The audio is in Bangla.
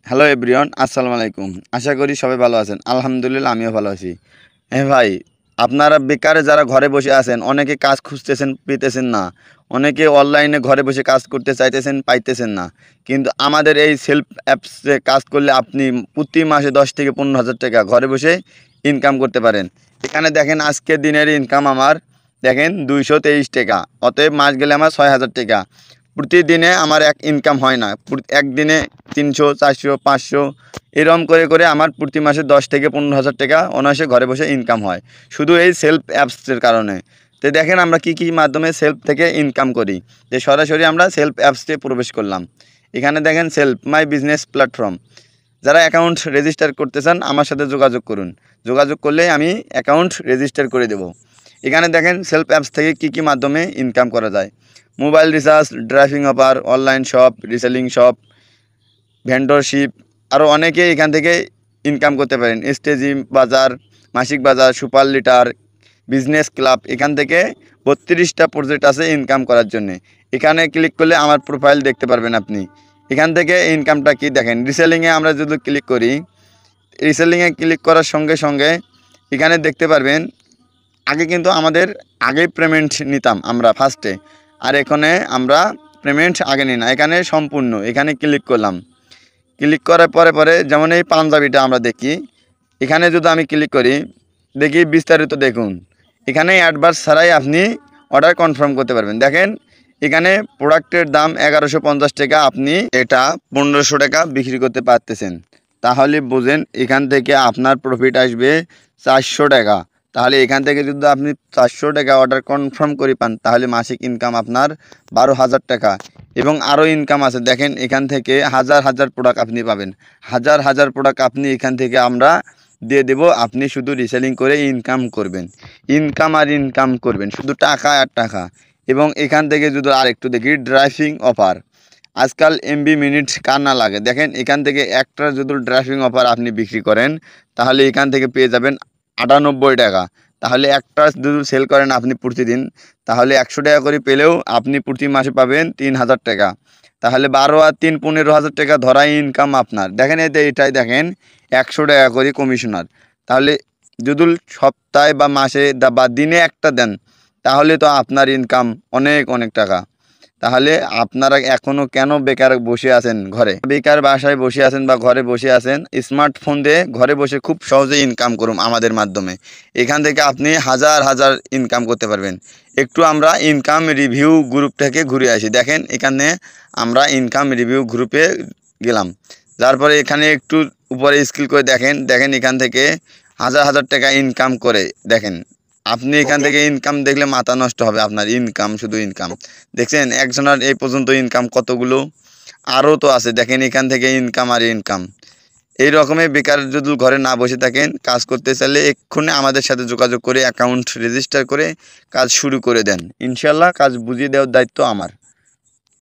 হ্যালো এভরিওয়ান, আসসালামু আলাইকুম। আশা করি সবাই ভালো আছেন। আলহামদুলিল্লাহ আমিও ভালো আছি। হ্যাঁ ভাই, আপনারা বেকারে যারা ঘরে বসে আছেন, অনেকে কাজ খুঁজতেছেন, পেতেছেন না। অনেকে অনলাইনে ঘরে বসে কাজ করতে চাইতেছেন, পাইতেছেন না। কিন্তু আমাদের এই সেলফ অ্যাপসে কাজ করলে আপনি প্রতি মাসে 10 থেকে 15,000 টাকা ঘরে বসে ইনকাম করতে পারেন। এখানে দেখেন আজকের দিনের ইনকাম আমার দেখেন 223 টাকা। অতএব মাস গেলে আমার 6,000 টাকা। প্রতিদিনে আমার এক ইনকাম হয় না, একদিনে 300, 400, 500 এরকম করে করে আমার প্রতি মাসে 10 থেকে 15,000 টাকা অনায়াসে ঘরে বসে ইনকাম হয়, শুধু এই সেলফ অ্যাপসের কারণে। তো দেখেন আমরা কি কি মাধ্যমে সেলফ থেকে ইনকাম করি। যে সরাসরি আমরা সেলফ অ্যাপসে প্রবেশ করলাম। এখানে দেখেন সেলফ মাই বিজনেস প্ল্যাটফর্ম। যারা অ্যাকাউন্ট রেজিস্টার করতে চান আমার সাথে যোগাযোগ করুন। যোগাযোগ করলে আমি অ্যাকাউন্ট রেজিস্টার করে দেব। এখানে দেখেন সেলফ অ্যাপস থেকে কি কি মাধ্যমে ইনকাম করা যায়। Mobile recharge, driving offer, online shop, reselling shop, vendorship, আরও অনেকে এখান থেকে ইনকাম করতে পারেন। স্টেজি বাজার, মাসিক বাজার, সুপার লিটার, বিজনেস ক্লাব, এখান থেকে 32টা প্রজেক্ট আছে ইনকাম করার জন্যে। এখানে ক্লিক করলে আমার প্রোফাইল দেখতে পারবেন আপনি। এখান থেকে ইনকামটা কি দেখেন, রিসেলিংয়ে আমরা যদি ক্লিক করি, রিসেলিংয়ে ক্লিক করার সঙ্গে সঙ্গে এখানে দেখতে পারবেন আগে কিন্তু আমাদের আগে পেমেন্ট নিতাম আমরা ফার্স্টে, আর এখানে আমরা পেমেন্ট আগে নিই না, এখানে সম্পূর্ণ। এখানে ক্লিক করলাম, ক্লিক করার পরে পরে যেমন এই পাঞ্জাবিটা আমরা দেখি, এখানে যদি আমি ক্লিক করি দেখি বিস্তারিত দেখুন। এখানে অ্যাডভান্স ছাড়াই আপনি অর্ডার কনফার্ম করতে পারবেন। দেখেন এখানে প্রোডাক্টের দাম 1150 টাকা, আপনি এটা 1500 টাকা বিক্রি করতে পারতেছেন। তাহলে বুঝেন এখান থেকে আপনার প্রফিট আসবে 400 টাকা। তাহলে এখান থেকে যদি আপনি 400 টাকা অর্ডার কনফার্ম করে পান তাহলে মাসিক ইনকাম আপনার 12,000 টাকা। এবং আরও ইনকাম আছে, দেখেন এখান থেকে হাজার হাজার প্রোডাক্ট আপনি পাবেন। হাজার হাজার প্রোডাক্ট আপনি এখান থেকে আমরা দিয়ে দেব, আপনি শুধু রিসেলিং করে ইনকাম করবেন। ইনকাম আর ইনকাম করবেন, শুধু টাকা আর টাকা। এবং এখান থেকে যদি আর একটু দেখি ড্রাইভিং অফার, আজকাল এমবি মিনিট কার না লাগে। দেখেন এখান থেকে একটা যদি ড্রাইভিং অফার আপনি বিক্রি করেন তাহলে এখান থেকে পেয়ে যাবেন 98 টাকা। তাহলে একটা যদি সেল করেন আপনি প্রতিদিন, তাহলে 100 টাকা করে পেলেও আপনি প্রতি মাসে পাবেন 3,000 টাকা। তাহলে 12 আর 3 15,000 টাকা ধরাই ইনকাম আপনার। দেখেন এটাই দেখেন 100 টাকা করে কমিশনার। তাহলে যদি সপ্তাহে বা মাসে বা দিনে একটা দেন তাহলে তো আপনার ইনকাম অনেক অনেক টাকা। তাহলে আপনারা এখনও কেন বেকার বসে আছেন, ঘরে বেকার বাসায় বসে আছেন বা ঘরে বসে আছেন? স্মার্টফোন দিয়ে ঘরে বসে খুব সহজে ইনকাম করুন আমাদের মাধ্যমে। এখান থেকে আপনি হাজার হাজার ইনকাম করতে পারবেন। একটু আমরা ইনকাম রিভিউ গ্রুপ থেকে ঘুরে আসি। দেখেন এখানে আমরা ইনকাম রিভিউ গ্রুপে গেলাম, যার পরে এখানে একটু উপরে স্ক্রল করে দেখেন, দেখেন এখান থেকে হাজার হাজার টাকা ইনকাম করে। দেখেন আপনি এখান থেকে ইনকাম দেখলে মাথা নষ্ট হবে আপনার। ইনকাম শুধু ইনকাম দেখছেন, একজনের এই পর্যন্ত ইনকাম কতগুলো, আরও তো আছে। দেখেন এখান থেকে ইনকাম আর ইনকাম। এই রকমের বেকার যদি ঘরে না বসে থাকেন, কাজ করতে চাইলে এক্ষুনি আমাদের সাথে যোগাযোগ করে অ্যাকাউন্ট রেজিস্টার করে কাজ শুরু করে দেন। ইনশাল্লাহ কাজ বুঝিয়ে দেওয়ার দায়িত্ব আমার।